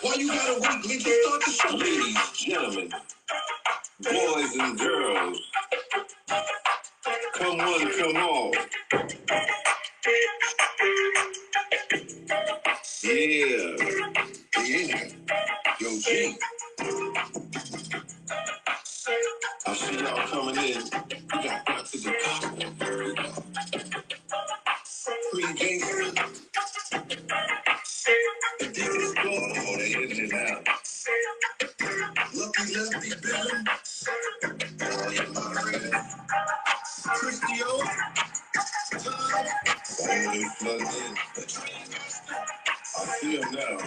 Why you gotta wait? Did you start the show? Ladies, gentlemen, boys and girls, come one, come all. Yeah. Yo, G. I see y'all coming in. We got to the top. Free gangster. And this is going on. They in it now. Lucky Lefty Bill. All your moderators. Christio. Tom. All they flooding in. I see them now.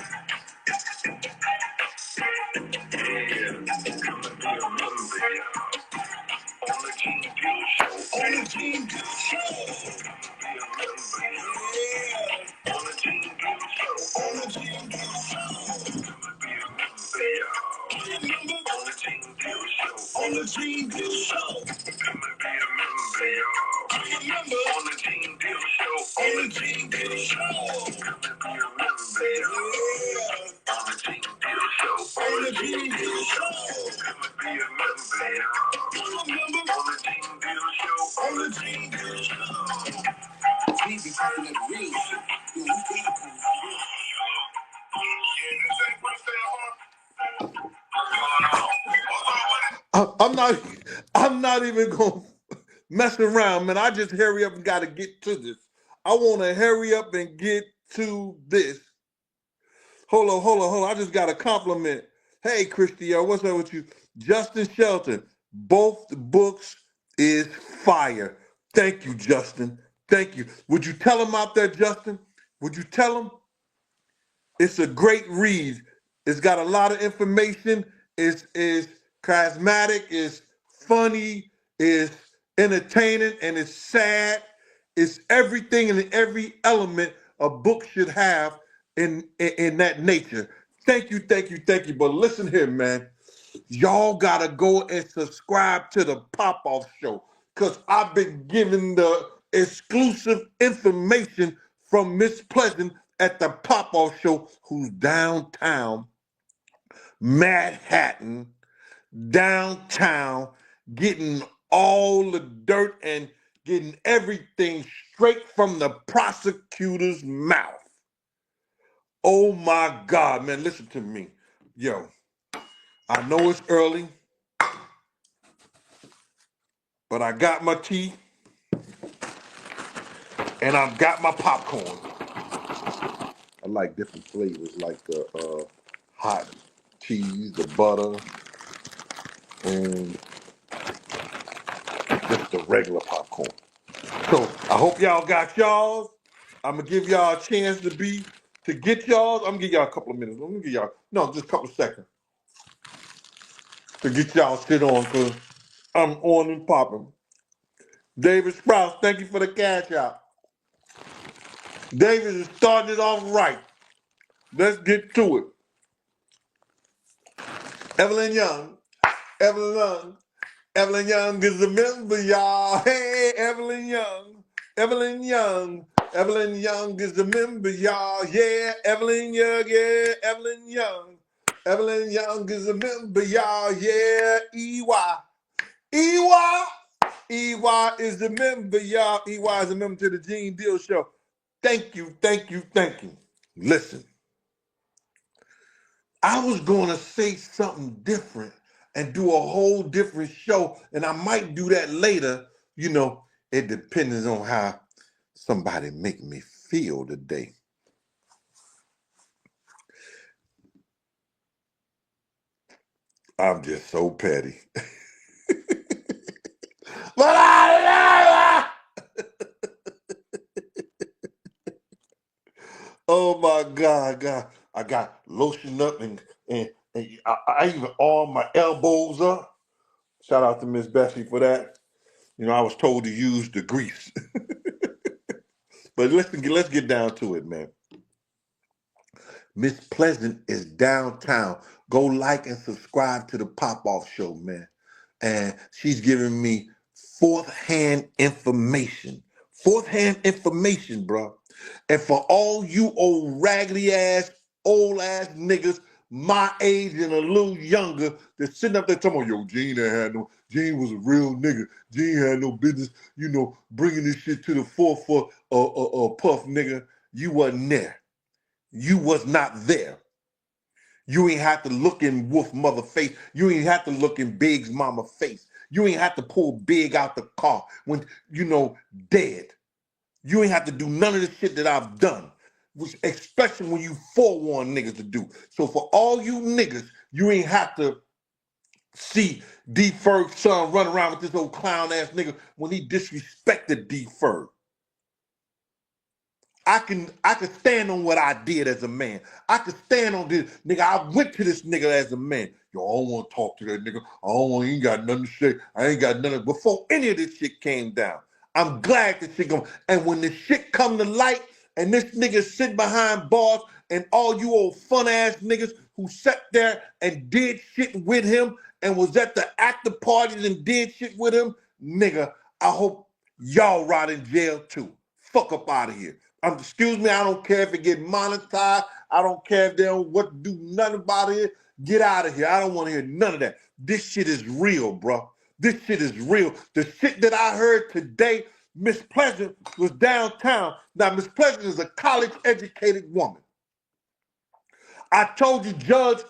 On the Team Bill Show. On the Team Bill Show. On the Team Bill Show. On the Team Bill Show. On the Team Bill Show. On the Team Bill Show. On the Team Bill Show. On the Team Bill Show. On the Team Bill Show. On the Team Bill Show. On the Team Bill Show. We be talking that real shit. We gotta I'm not even gonna mess around, man. I just hurry up and gotta get to this. I wanna hurry up and get to this. Hold on. I just got a compliment. Hey, Christiel, what's up with you? Justin Shelton, both books is fire. Thank you, Justin. Thank you. Would you tell him out there, Justin? Would you tell him? It's a great read. It's got a lot of information. It's charismatic. It's funny. It's entertaining, and it's sad. It's everything and every element a book should have in that nature. Thank you. But listen here, man. Y'all gotta go and subscribe to the Pop-Off Show, because I've been giving the exclusive information from Miss Pleasant at the Pop-Off Show, who's downtown Manhattan, downtown, getting all the dirt and getting everything straight from the prosecutor's mouth. Oh my God, man, listen to me. Yo, I know it's early, but I got my tea and I've got my popcorn. I like different flavors, like the hot cheese, the butter, and just the regular popcorn. So I hope y'all got y'all's. I'm gonna give y'all a chance to get y'all's. I'm gonna give y'all a couple of minutes. Let me give y'all, no, just a couple of seconds to get y'all shit on, because I'm on and popping. David Sprouse, thank you for the cash out. David is starting it off right. Let's get to it. Evelyn Young is a member, y'all. Hey, Evelyn Young is a member, y'all. Yeah, Evelyn Young is a member, y'all. Yeah, EY is a member, y'all. EY is a member to the Gene Deal Show. Thank you. Listen, I was going to say something different and do a whole different show, and I might do that later. You know, it depends on how somebody make me feel today. I'm just so petty. But I love her. Oh my God. I got lotion up and I even arm my elbows up. Shout out to Miss Bessie for that. You know, I was told to use the grease. But let's get down to it, man. Miss Pleasant is downtown. Go like and subscribe to the Pop-Off Show, man. And she's giving me fourth-hand information. Fourth-hand information, bro. And for all you old raggedy ass, old ass niggas my age and a little younger that's sitting up there talking about, yo, Gene was a real nigga. Gene had no business, bringing this shit to the forefront, Puff nigga. You wasn't there. You was not there. You ain't have to look in Wolf mother face. You ain't have to look in Big's mama face. You ain't have to pull Big out the car when, dead. You ain't have to do none of the shit that I've done, especially when you forewarn niggas to do. So for all you niggas, you ain't have to see D. Ferg's son run around with this old clown ass nigga when he disrespected D. Ferg. I can stand on what I did as a man. I can stand on this nigga. I went to this nigga as a man. Yo, I don't want to talk to that nigga. He ain't got nothing to say. I ain't got nothing. Before any of this shit came down, I'm glad this shit come. And when the shit come to light and this nigga sit behind bars and all you old fun ass niggas who sat there and did shit with him and was at the after parties and did shit with him, nigga, I hope y'all rot in jail too. Fuck up out of here. Excuse me, I don't care if it get monetized. I don't care if they don't what to do nothing about it. Get out of here. I don't want to hear none of that. This shit is real, bro. This shit is real. The shit that I heard today, Miss Pleasant was downtown. Now, Miss Pleasant is a college-educated woman. I told you, Judge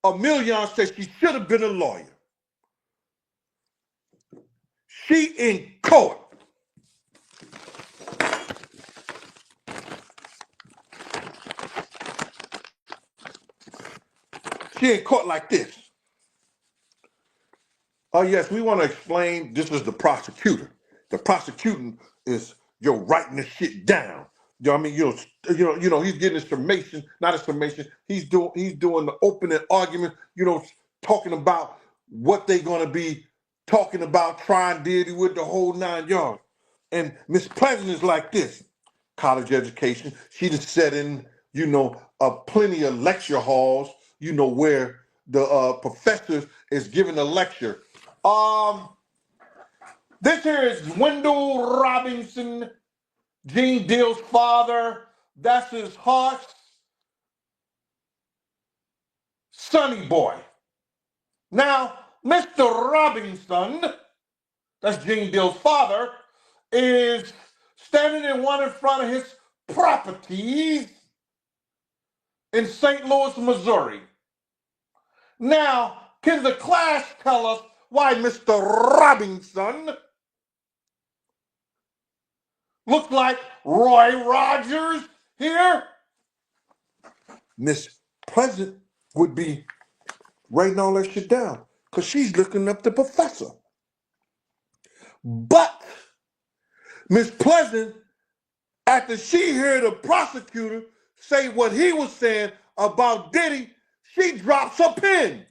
Emilion said she should have been a lawyer. She in court. She in court like this. Oh, yes, we want to explain this is the prosecutor. The prosecuting is, writing the shit down. You know what I mean? He's getting his summation, not a summation. He's doing the opening argument, talking about what they're going to be talking about, trying Diddy with the whole 9 yards. And Miss Pleasant is like this. College education. She just sat in, plenty of lecture halls, where the professor is giving a lecture. This here is Wendell Robinson, Gene Deal's father. That's his horse, Sonny Boy. Now, Mr. Robinson, that's Gene Deal's father, is standing in front of his properties in St. Louis, Missouri. Now, can the class tell us why Mr. Robinson looks like Roy Rogers here? Miss Pleasant would be writing all that shit down because she's looking up the professor. But Miss Pleasant, after she heard the prosecutor say what he was saying about Diddy, she drops her pen.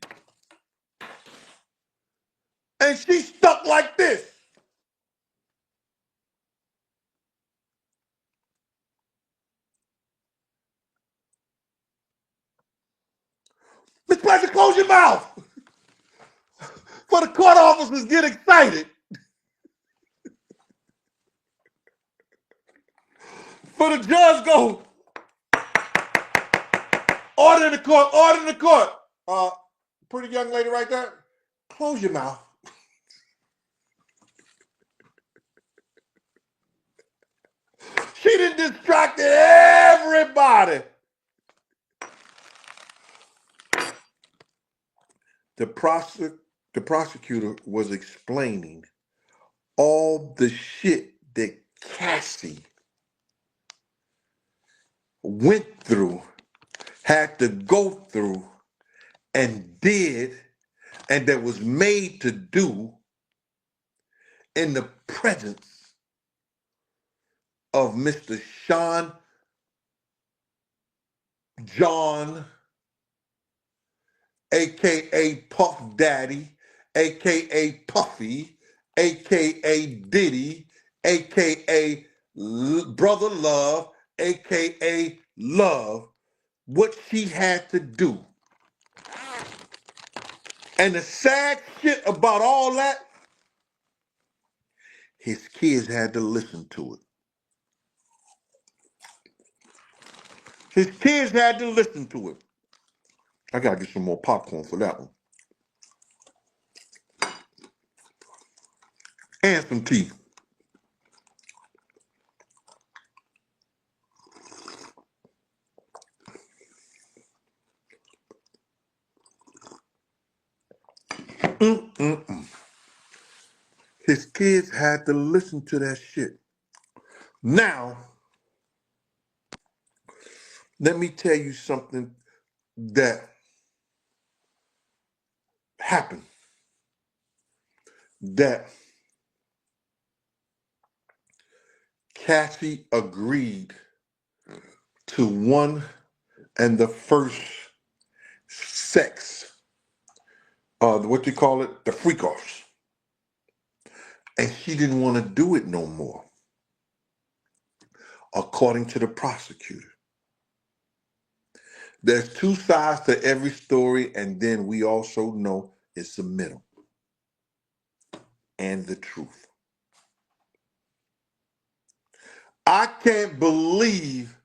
And she stuck like this. Miss Pleasant, close your mouth. For the court officers get excited. For the judge go, order in the court, order in the court. Pretty young lady right there, close your mouth. She done distracted everybody. The prosecutor was explaining all the shit that Cassie went through, had to go through, and did, and that was made to do in the presence of Mr. Sean John, a.k.a. Puff Daddy, a.k.a. Puffy, a.k.a. Diddy, a.k.a. Brother Love, a.k.a. Love, what she had to do. And the sad shit about all that, his kids had to listen to it. His kids had to listen to it. I gotta get some more popcorn for that one. And some tea. Mm-mm-mm. His kids had to listen to that shit. Now, let me tell you something that happened. That Cassie agreed to one and the first sex, what you call it, the freak offs. And she didn't want to do it no more, according to the prosecutor. There's two sides to every story, and then we also know it's the middle and the truth. I can't believe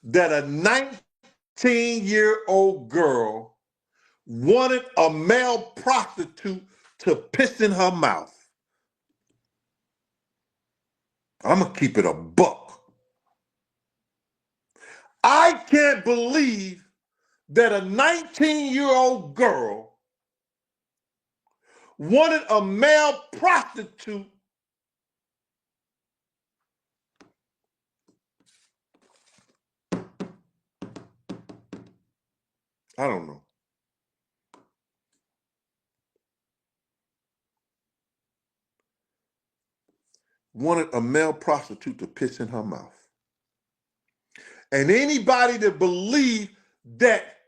that a 19-year-old girl wanted a male prostitute to piss in her mouth. I'm going to keep it a buck. I can't believe that a 19-year-old girl wanted a male prostitute I don't know. Wanted a male prostitute to piss in her mouth. And anybody that believed that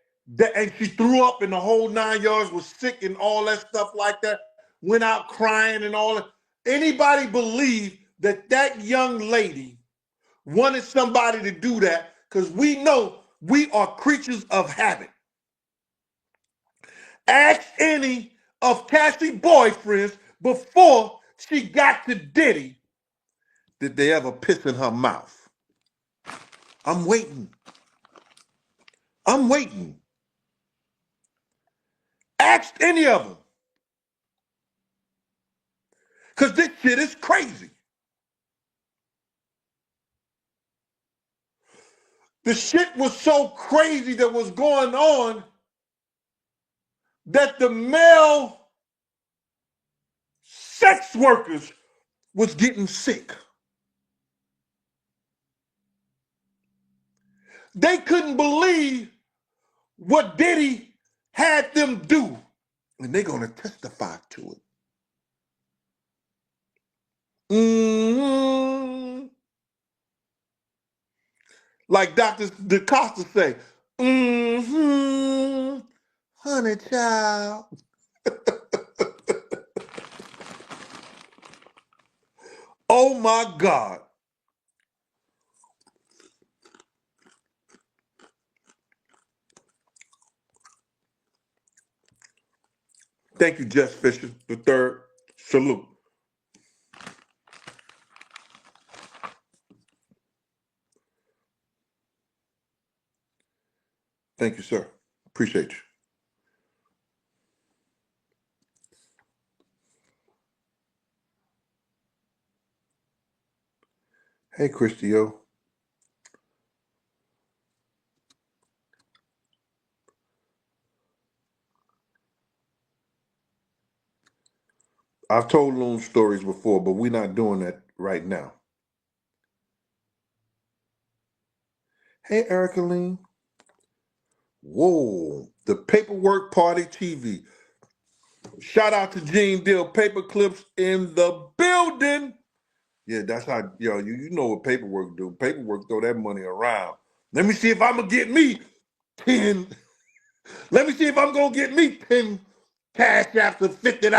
and she threw up in the whole 9 yards, was sick and all that stuff like that, went out crying and all that. Anybody believe that that young lady wanted somebody to do that, because we know we are creatures of habit. Ask any of Cassie's boyfriends before she got to Diddy, did they ever piss in her mouth? I'm waiting. I'm waiting. Ask any of them. Because this shit is crazy. The shit was so crazy that was going on that the male sex workers was getting sick. They couldn't believe what Diddy had them do. And they're going to testify to it. Mm-hmm. Like Dr. DaCosta say, mm-hmm, honey child. Oh my God. Thank you, Jess Fisher, the third. Salute. Thank you, sir. Appreciate you. Hey, Christio. I've told loan stories before, but we're not doing that right now. Hey, Erica Lee. Whoa, the Paperwork Party TV. Shout out to Gene Deal Paper Clips in the building. Yeah, that's how, you know what paperwork do. Paperwork throw that money around. Let me see if I'm going to get me 10. Let me see if I'm going to get me 10 cash apps of $50.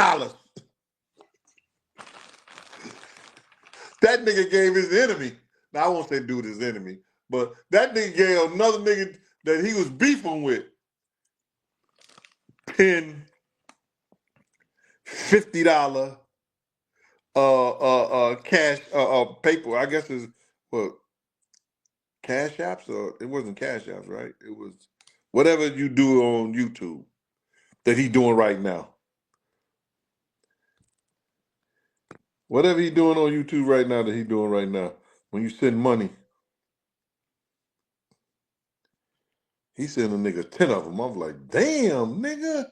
That nigga gave his enemy. Now, I won't say dude his enemy, but that nigga gave another nigga that he was beefing with 10 $50 cash paper. I guess is what, Cash Apps, or it wasn't Cash Apps, right? It was whatever you do on YouTube that he doing right now. Whatever he doing on YouTube right now that he doing right now. When you send money, he send a nigga 10 of them. I'm like, damn, nigga.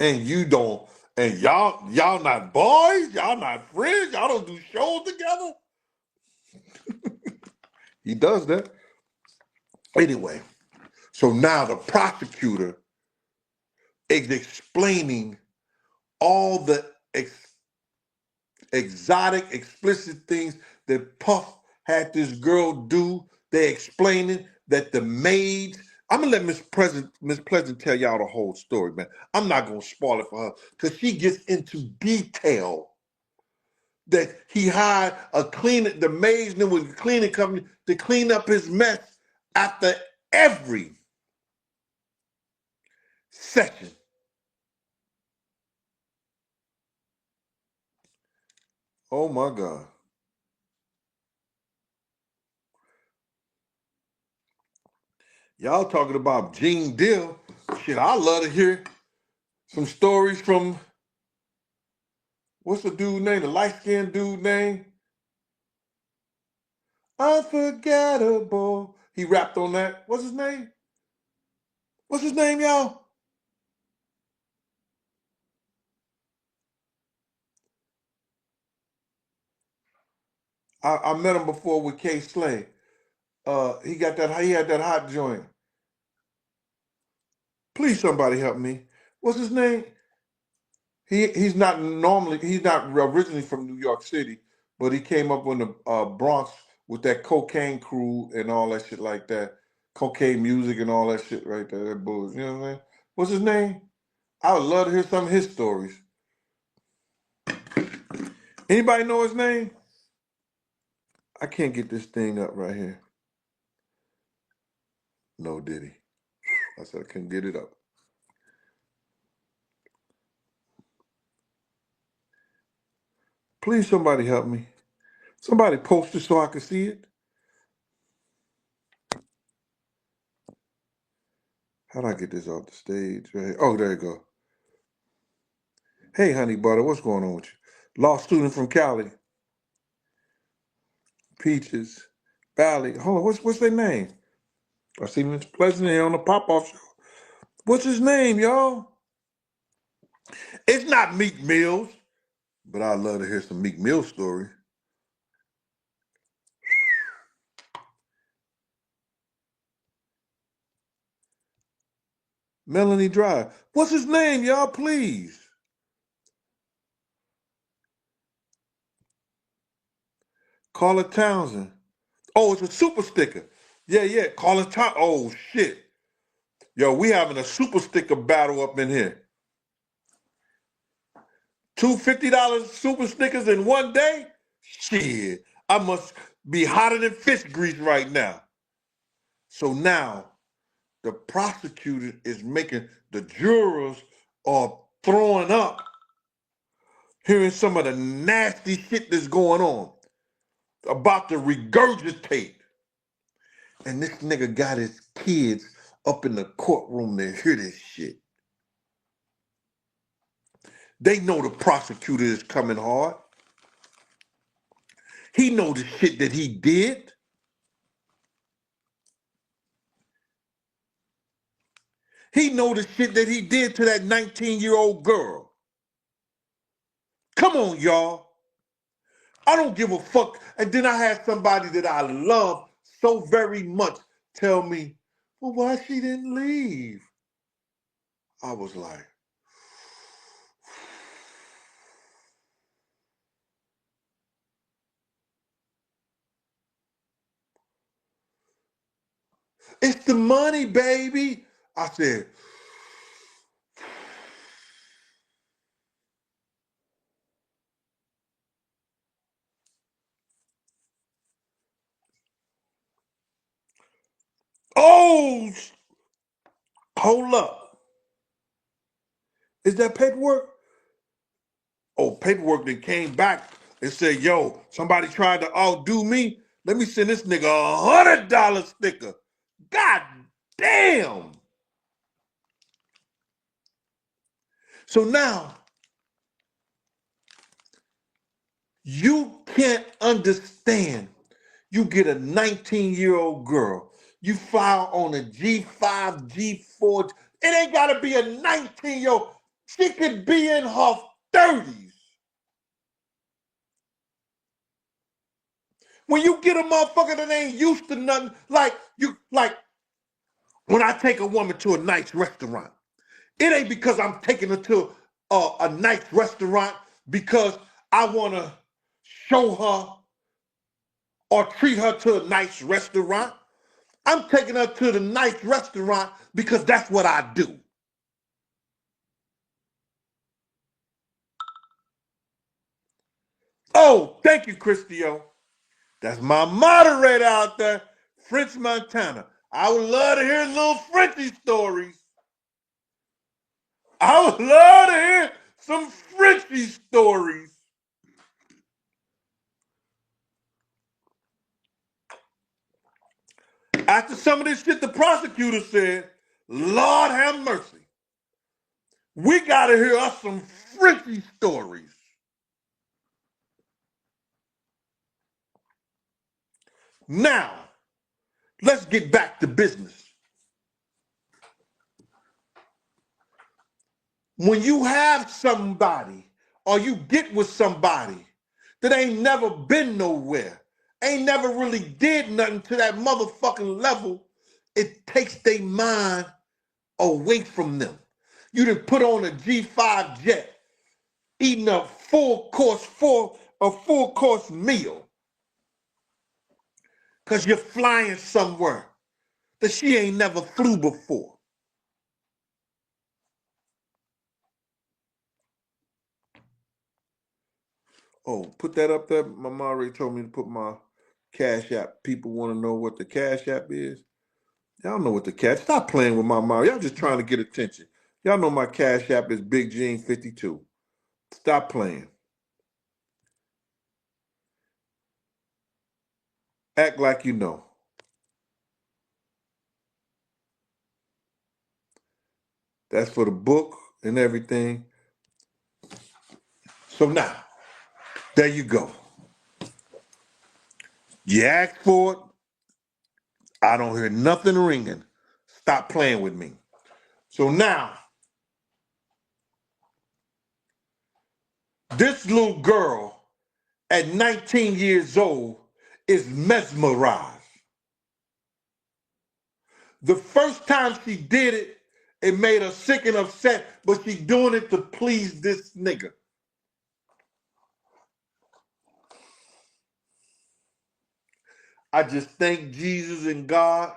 And you don't, and y'all not boys, y'all not friends, y'all don't do shows together. He does that. Anyway, so now the prosecutor is explaining all the exotic, explicit things that Puff had this girl do. They explaining that the maids. I'm gonna let Miss Pleasant tell y'all the whole story, man. I'm not gonna spoil it for her because she gets into detail that he hired a cleaner, the maids knew with the cleaning company to clean up his mess after every session. Oh my God. Y'all talking about Gene Deal. Shit, I love to hear some stories from, what's the dude name? The light-skinned dude name? Unforgettable. He rapped on that. What's his name? What's his name, y'all? I met him before with K Slay. He had that hot joint. Please somebody help me. What's his name? He's not originally from New York City, but he came up in the Bronx with that cocaine crew and all that shit like that. Cocaine music and all that shit right there. That bullshit. You know what I'm saying? What's his name? I would love to hear some of his stories. Anybody know his name? I can't get this thing up right here. No, Diddy. I said I couldn't get it up. Please, somebody help me. Somebody post it so I can see it. How do I get this off the stage? Right here? Oh, there you go. Hey, honey butter, what's going on with you? Law student from Cali. Peaches. Valley. Hold on, what's their name? I see Miss Pleasant here on the pop-off show. What's his name, y'all? It's not Meek Mills, but I'd love to hear some Meek Mill story. Melanie Drive. What's his name, y'all, please? Carla Townsend. Oh, it's a super sticker. Yeah. Carla Townsend. Oh, shit. Yo, we having a super sticker battle up in here. Two $50 super stickers in one day? Shit. I must be hotter than fish grease right now. So now the prosecutor is making, the jurors are throwing up, hearing some of the nasty shit that's going on, about to regurgitate. And this nigga got his kids up in the courtroom to hear this shit. They know the prosecutor is coming hard. He know the shit that he did. He know the shit that he did to that 19-year-old girl. Come on, y'all. I don't give a fuck. And then I had somebody that I love so very much tell me, well, why she didn't leave? I was like, it's the money, baby. I said, oh, hold up. Is that paperwork? Oh, paperwork that came back and said, yo, somebody tried to outdo me. Let me send this nigga $100 sticker. God damn. So now, you can't understand. You get a 19-year-old girl. You fly on a G5, G4. It ain't got to be a 19-year-old. She could be in her 30s. When you get a motherfucker that ain't used to nothing, like when I take a woman to a nice restaurant, it ain't because I'm taking her to a nice restaurant because I want to show her or treat her to a nice restaurant. I'm taking her to the nice restaurant because that's what I do. Oh, thank you, Christio. That's my moderator out there, French Montana. I would love to hear little Frenchy stories. I would love to hear some Frenchy stories. After some of this shit the prosecutor said, Lord have mercy. We got to hear us some Frenchy stories. Now, let's get back to business. When you have somebody or you get with somebody that ain't never been nowhere, ain't never really did nothing to that motherfucking level, it takes their mind away from them. You done put on a G5 jet, eating a full course meal, because you're flying somewhere that she ain't never flew before. Oh, put that up there. My mom already told me to put my Cash App. People want to know what the Cash App is. Y'all know what the Cash. Stop playing with my mom. Y'all just trying to get attention. Y'all know my Cash App is Big Gene 52. Stop playing. Act like you know. That's for the book and everything. So now, there you go. You asked for it. I don't hear nothing ringing. Stop playing with me. So now, this little girl at 19 years old is mesmerized. The first time she did it, it made her sick and upset, but she doing it to please this nigga. I just thank Jesus and God.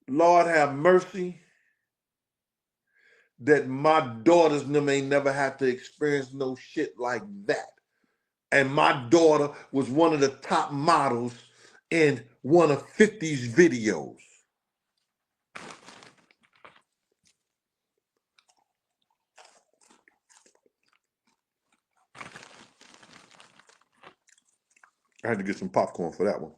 Lord have mercy that my daughters and them ain't never had to experience no shit like that. And my daughter was one of the top models in one of 50's videos. I had to get some popcorn for that one.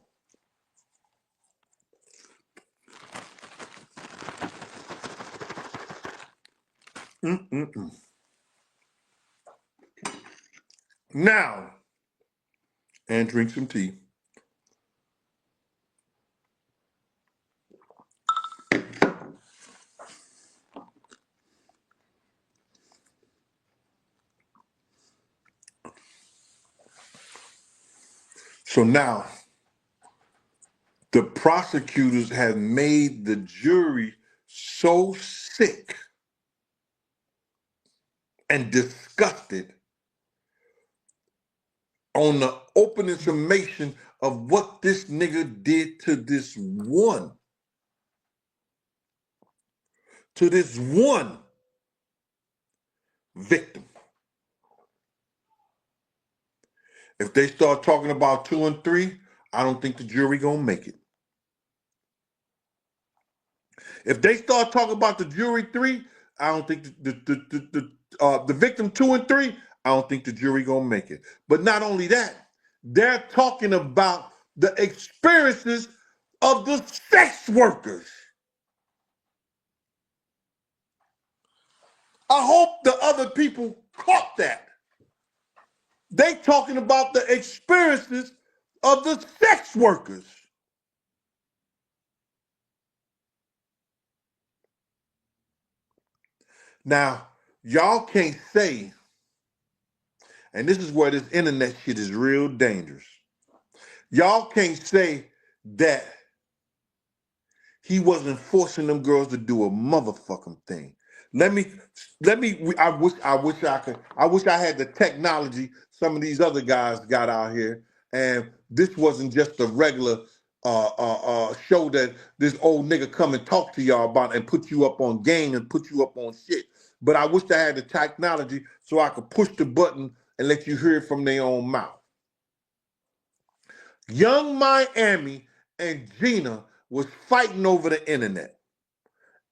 Now, and drink some tea. So now, the prosecutors have made the jury so sick and disgusted on the open information of what this nigga did to this one victim. If they start talking about 2 and 3, I don't think the jury gonna make it. If they start talking about the jury 3, I don't think the victim 2 and 3, I don't think the jury gonna make it. But not only that, They're talking about the experiences of the sex workers. I hope the other people caught that. They talking about the experiences of the sex workers. Now, y'all can't say, and this is where this internet shit is real dangerous. Y'all can't say that he wasn't forcing them girls to do a motherfucking thing. Let me. I wish I had the technology some of these other guys got out here, and this wasn't just a regular show that this old nigga come and talk to y'all about and put you up on game and put you up on shit. But I wish I had the technology so I could push the button and let you hear it from their own mouth. Young Miami and Gina was fighting over the internet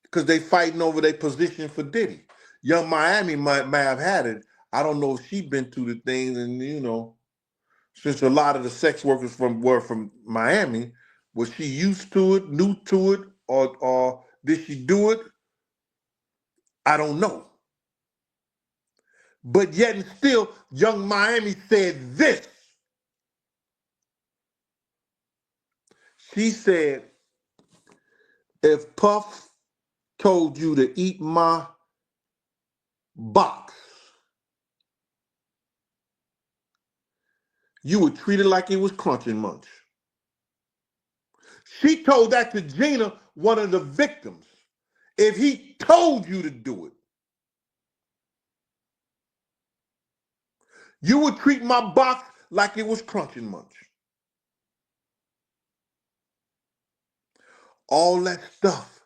because they fighting over their position for Diddy. Young Miami might have had it. I don't know if she been through the things, and since a lot of the sex workers were from Miami, was she used to it, new to it, or did she do it? I don't know. But yet and still, Young Miami said this. She said, if Puff told you to eat my box, you would treat it like it was Crunch and Munch. She told that to Gina, one of the victims. If he told you to do it, you would treat my box like it was Crunch and Munch. All that stuff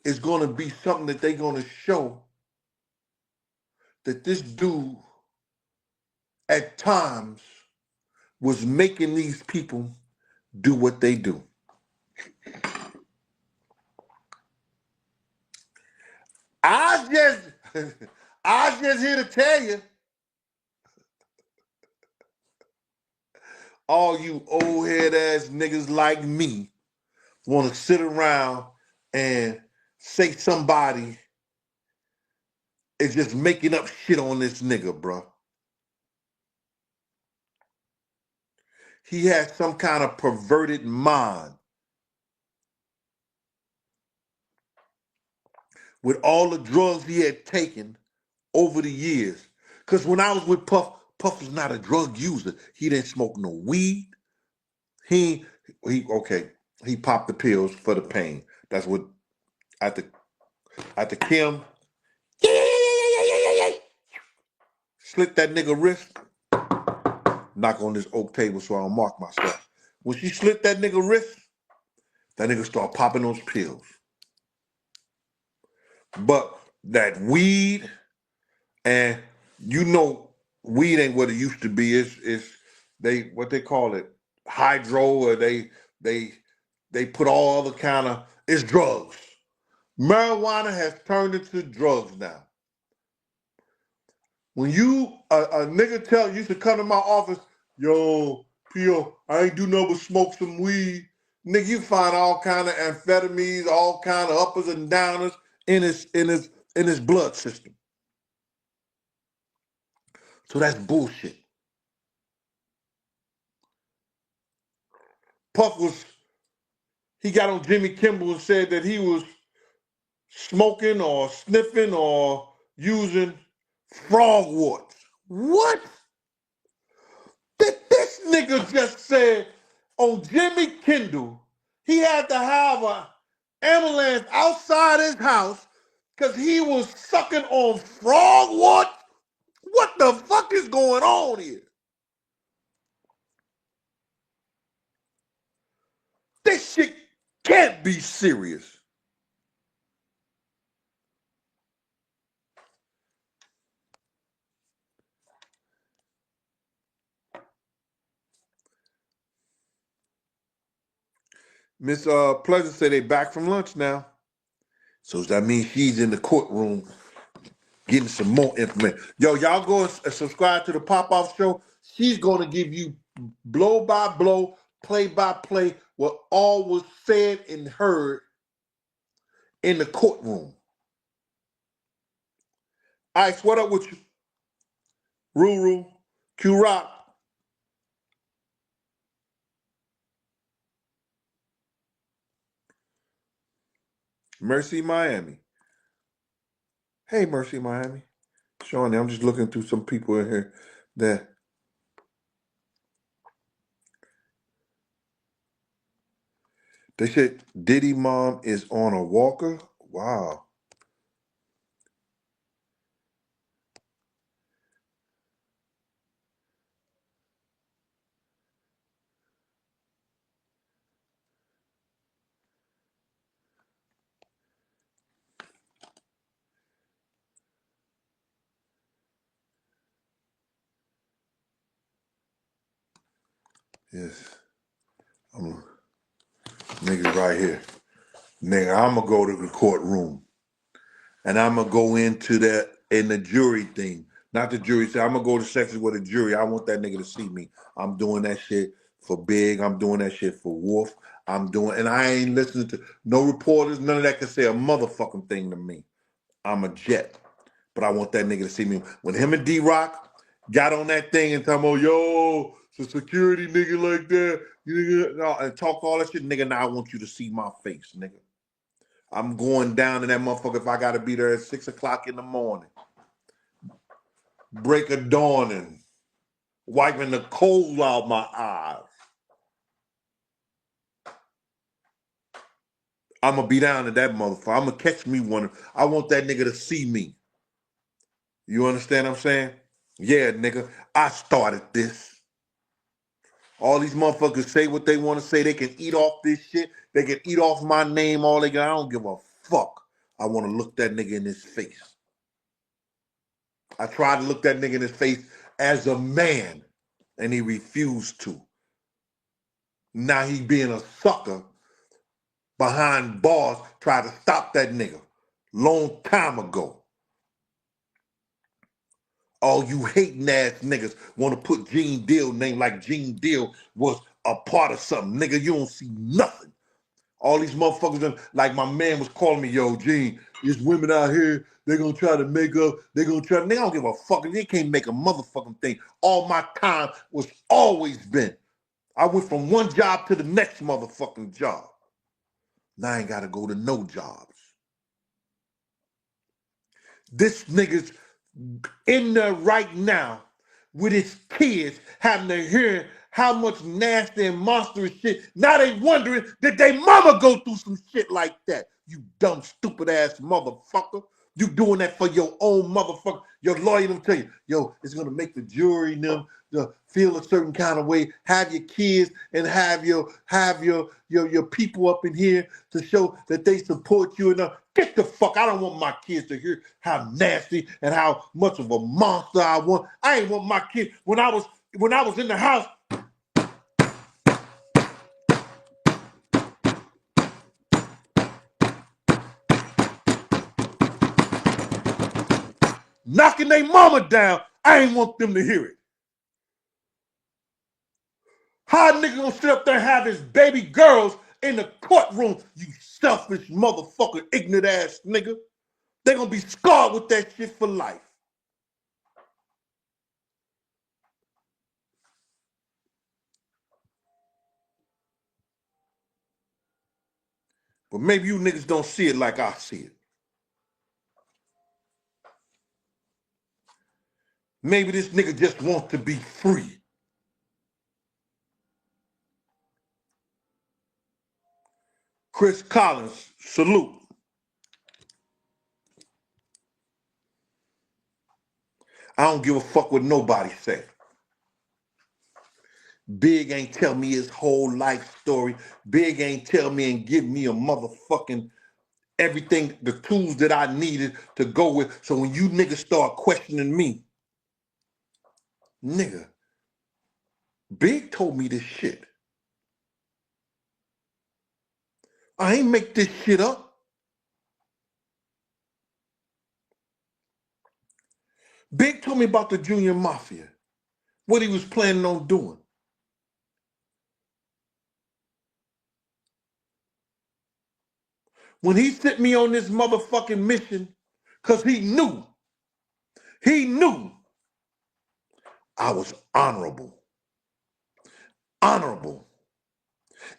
is going to be something that they're going to show that this dude at times was making these people do what they do. I just here to tell you, all you old head ass niggas like me want to sit around and say somebody is just making up shit on this nigga, bro. He has some kind of perverted mind. With all the drugs he had taken over the years. Because when I was with Puff, Puff was not a drug user. He didn't smoke no weed. He popped the pills for the pain. That's what at the Kim slit that nigga wrist. Knock on this oak table so I don't mark myself. When she slit that nigga wrist, that nigga start popping those pills. But that weed, and weed ain't what it used to be. It's what they call it, hydro, or they put all the kind of, it's drugs. Marijuana has turned into drugs now. When a nigga used to come to my office, yo, P.O., I ain't do nothing but smoke some weed. Nigga, you find all kind of amphetamines, all kind of uppers and downers in his blood system. So that's bullshit. Puff he got on Jimmy Kimmel and said that he was smoking or sniffing or using frog warts. What? This nigga just said on Jimmy Kimmel he had to have an ambulance outside his house because he was sucking on frog warts? What the fuck is going on here? This shit can't be serious. Miss Pleasant said they back from lunch now. So that means she's in the courtroom getting some more information. Yo, y'all go and subscribe to the Pop-Off Show. She's going to give you blow by blow, play by play, what all was said and heard in the courtroom. Ice, what up with you? Ruru, Q-Rock. Mercy Miami. Hey, Mercy Miami. Shawnee, I'm just looking through some people in here that they said Diddy mom is on a walker. Wow. Yes. I'm niggas right here. Nigga, I'm gonna go to the courtroom and I'm gonna go into that in the jury thing. Not the jury. I'm gonna go to section with the jury. I want that nigga to see me. I'm doing that shit for Big. I'm doing that shit for Wolf. And I ain't listening to no reporters. None of that can say a motherfucking thing to me. I'm a jet. But I want that nigga to see me. When him and D-Rock got on that thing and talking about, yo, it's a security nigga like that, and talk all that shit, nigga, now I want you to see my face, nigga. I'm going down in that motherfucker if I gotta be there at 6 o'clock in the morning. Break of dawn and wiping the coal out my eyes. I'm gonna be down at that motherfucker. I'm gonna catch me one. I want that nigga to see me. You understand what I'm saying? Yeah, nigga, I started this. All these motherfuckers say what they want to say. They can eat off this shit. They can eat off my name all they got. I don't give a fuck. I want to look that nigga in his face. I tried to look that nigga in his face as a man, and he refused to. Now he being a sucker behind bars, tried to stop that nigga long time ago. All you hating ass niggas want to put Gene Deal name like Gene Deal was a part of something. Nigga, you don't see nothing. All these motherfuckers, like my man was calling me, yo, Gene, there's women out here, they're gonna try to make up, they're gonna try, they don't give a fuck, they can't make a motherfucking thing. All my time was always been. I went from one job to the next motherfucking job. Now I ain't gotta go to no jobs. This nigga's in there right now with his kids having to hear how much nasty and monstrous shit. Now they wondering, did they mama go through some shit like that? You dumb, stupid ass motherfucker. You doing that for your own motherfucker. Your lawyer will tell you, yo, it's gonna make the jury and them to feel a certain kind of way. Have your kids and have your people up in here to show that they support you enough. Get the fuck. I don't want my kids to hear how nasty and how much of a monster I want. I ain't want my kids when I was in the house. Knocking their mama down, I ain't want them to hear it. How a nigga gonna sit up there and have his baby girls in the courtroom, you selfish motherfucker, ignorant ass nigga? They gonna be scarred with that shit for life. But maybe you niggas don't see it like I see it. Maybe this nigga just wants to be free. Chris Collins, salute. I don't give a fuck what nobody say. Big ain't tell me his whole life story. Big ain't tell me and give me a motherfucking everything, the tools that I needed to go with. So when you niggas start questioning me, nigga, Big told me this shit. I ain't make this shit up. Big told me about the Junior Mafia, what he was planning on doing. when he sent me on this motherfucking mission, because he knew I was honorable. Honorable.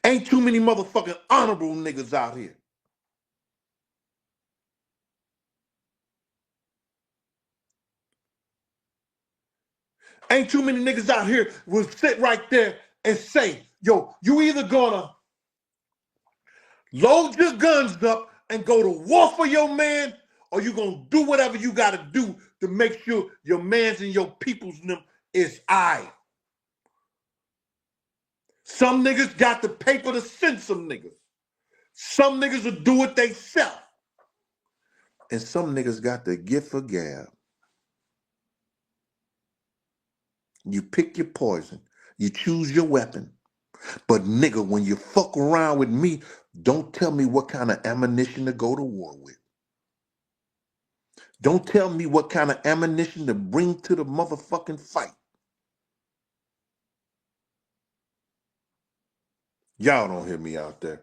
Ain't too many motherfucking honorable niggas out here. Ain't too many niggas out here will sit right there and say, yo, you either gonna load your guns up and go to war for your man, or you gonna do whatever you gotta do to make sure your mans and your people's them is I. Some niggas got the paper to send some niggas. Some niggas will do it they self. And some niggas got the gift for gab. You pick your poison. You choose your weapon. But nigga, when you fuck around with me, don't tell me what kind of ammunition to go to war with. Don't tell me what kind of ammunition to bring to the motherfucking fight. Y'all don't hear me out there.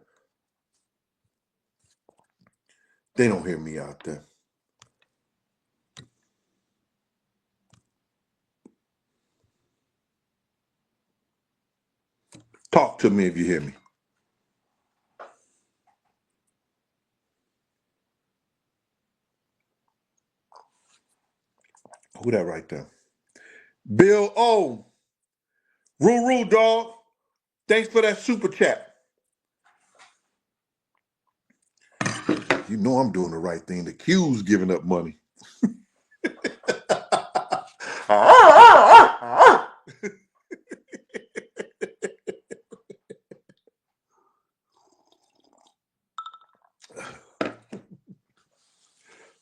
They don't hear me out there. Talk to me if you hear me. Who that right there? Bill O. Roo dog. Thanks for that super chat. You know I'm doing the right thing. The Q's giving up money.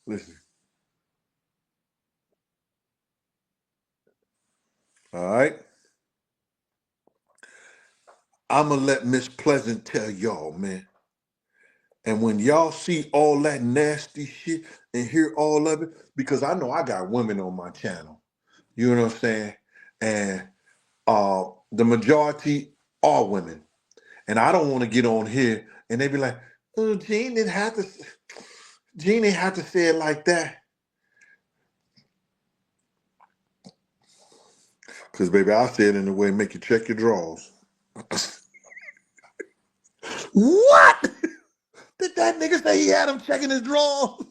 Listen. All right. I'm going to let Miss Pleasant tell y'all, man. And when y'all see all that nasty shit and hear all of it, because I know I got women on my channel. You know what I'm saying? And the majority are women. And I don't want to get on here and they be like, oh, Gene didn't have to say it like that. Because, baby, I say it in a way make you check your drawers. What? Did that nigga say he had him checking his drawers?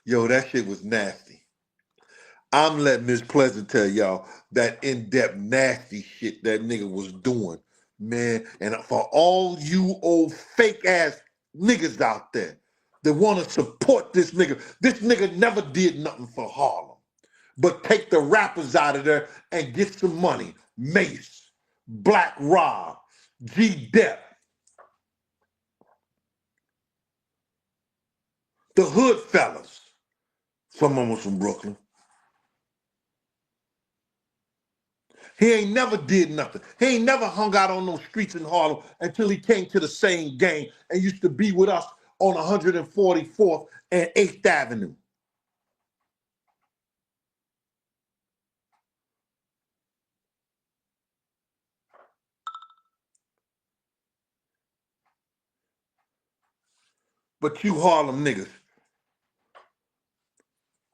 Yo, that shit was nasty. I'm letting Miss Pleasant tell y'all that in-depth nasty shit that nigga was doing, man. And for all you old fake-ass niggas out there that want to support this nigga never did nothing for Harlem. But take the rappers out of there and get some money. Mace, Black Rob, G-Dep, the hood fellas. Some of them was from Brooklyn. He ain't never did nothing. He ain't never hung out on those streets in Harlem until he came to the same gang and used to be with us on 144th and 8th Avenue. But you Harlem niggas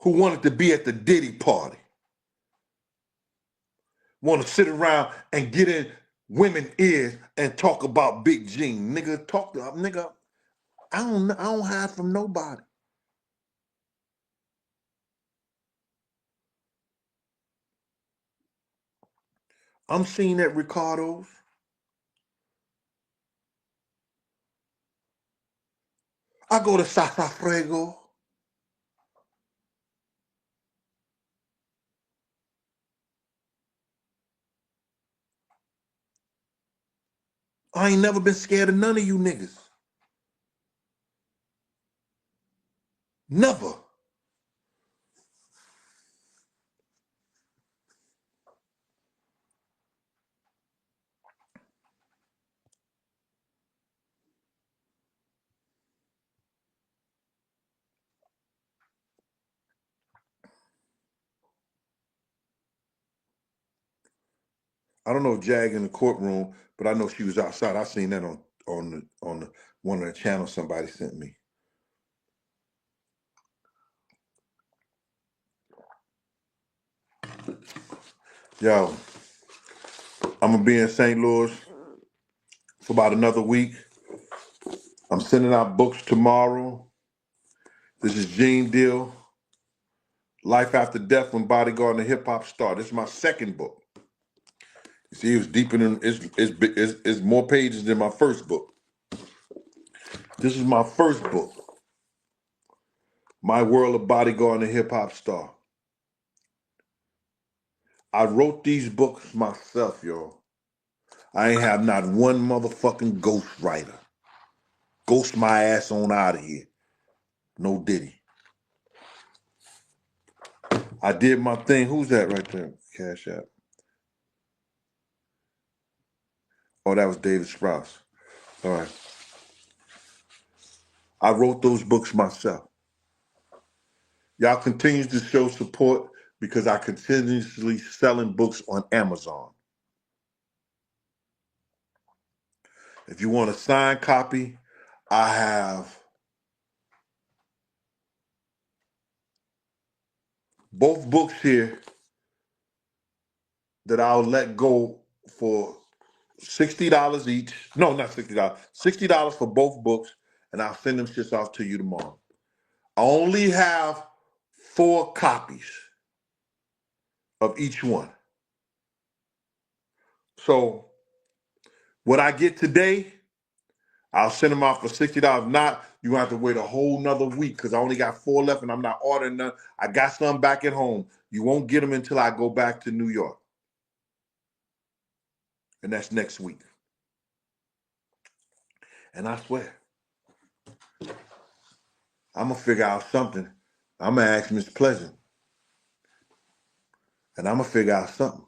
who wanted to be at the Diddy party, want to sit around and get in women's ears and talk about Big Gene. Nigga, nigga, I don't hide from nobody. I'm seeing at Ricardo's. I go to Sasafrego. I ain't never been scared of none of you niggas. Never. I don't know if Jag in the courtroom, but I know she was outside. I seen that on the one of the channels somebody sent me. Yo, I'm gonna be in St. Louis for about another week. I'm sending out books tomorrow. This is Gene Deal, Life After Death When Bodyguard and the Hip Hop Star. This is my second book. You see, it was deeper than, it's more pages than my first book. This is my first book, My World of Bodyguard and the Hip Hop Star. I wrote these books myself, y'all. I ain't have not one motherfucking ghostwriter. Ghost my ass on out of here. No Diddy. I did my thing. Who's that right there? Cash App. Oh, that was David Sprouse. All right. I wrote those books myself. Y'all continue to show support because I continuously selling books on Amazon. If you want a signed copy, I have both books here that I'll let go for $60 each. No, not $60. $60 for both books, and I'll send them shits off to you tomorrow. I only have 4 copies of each one. So what I get today, I'll send them off for $60. Not, you gonna have to wait a whole nother week because I only got 4 left and I'm not ordering none. I got some back at home. You won't get them until I go back to New York. And that's next week. And I swear, I'm gonna figure out something. I'm gonna ask Miss Pleasant. And I'm gonna figure out something.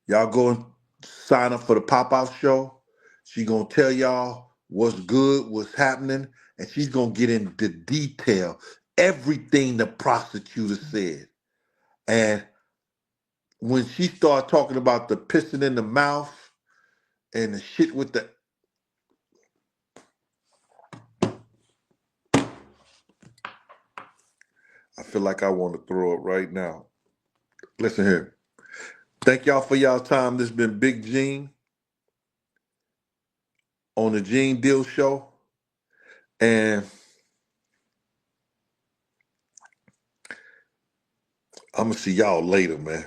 Y'all go and sign up for the pop-out show. She gonna tell y'all what's good, what's happening, and she's gonna get into detail everything the prosecutor said. And when she started talking about the pissing in the mouth and the shit with the, I feel like I want to throw up right now. Listen here. Thank y'all for y'all time. This has been Big Gene on the Gene Deal Show. And I'm going to see y'all later, man.